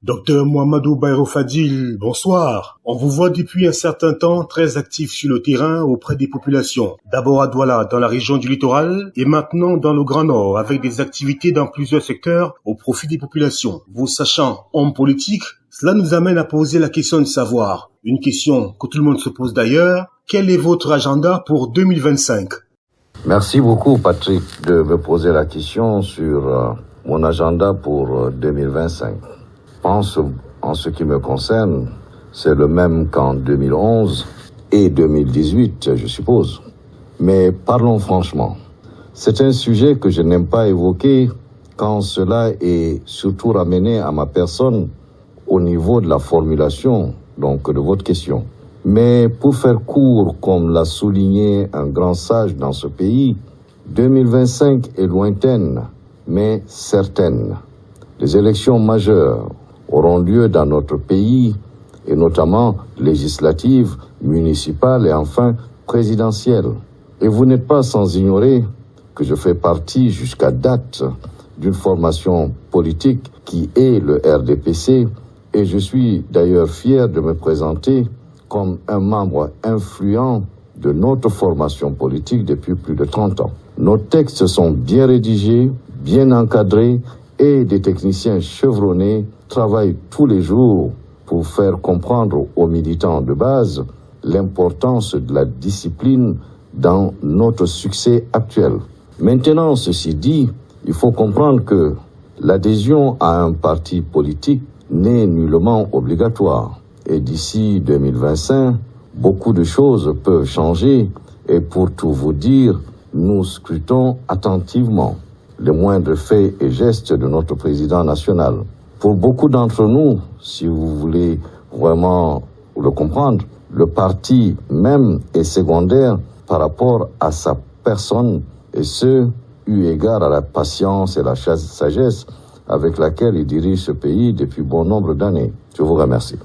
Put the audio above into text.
Docteur Mohamedou Bayrou Fadil, bonsoir. On vous voit depuis un certain temps très actif sur le terrain auprès des populations. D'abord à Douala, dans la région du littoral, et maintenant dans le Grand Nord, avec des activités dans plusieurs secteurs au profit des populations. Vous sachant homme politique, cela nous amène à poser la question de savoir, une question que tout le monde se pose d'ailleurs, quel est votre agenda pour 2025 ? Merci beaucoup Patrick de me poser la question sur mon agenda pour 2025. Je pense, en ce qui me concerne, c'est le même qu'en 2011 et 2018, je suppose. Mais parlons franchement. C'est un sujet que je n'aime pas évoquer quand cela est surtout ramené à ma personne au niveau de la formulation, donc de votre question. Mais pour faire court, comme l'a souligné un grand sage dans ce pays, 2025 est lointaine, mais certaine. Les élections majeures auront lieu dans notre pays, et notamment législatives, municipales et enfin présidentielles. Et vous n'êtes pas sans ignorer que je fais partie jusqu'à date d'une formation politique qui est le RDPC, et je suis d'ailleurs fier de me présenter comme un membre influent de notre formation politique depuis plus de 30 ans. Nos textes sont bien rédigés, bien encadrés, et des techniciens chevronnés travaillent tous les jours pour faire comprendre aux militants de base l'importance de la discipline dans notre succès actuel. Maintenant, ceci dit, il faut comprendre que l'adhésion à un parti politique n'est nullement obligatoire. Et d'ici 2025, beaucoup de choses peuvent changer. Et pour tout vous dire, nous scrutons attentivement les moindres faits et gestes de notre président national. Pour beaucoup d'entre nous, si vous voulez vraiment le comprendre, le parti même est secondaire par rapport à sa personne, et ce, eu égard à la patience et la sagesse avec laquelle il dirige ce pays depuis bon nombre d'années. Je vous remercie.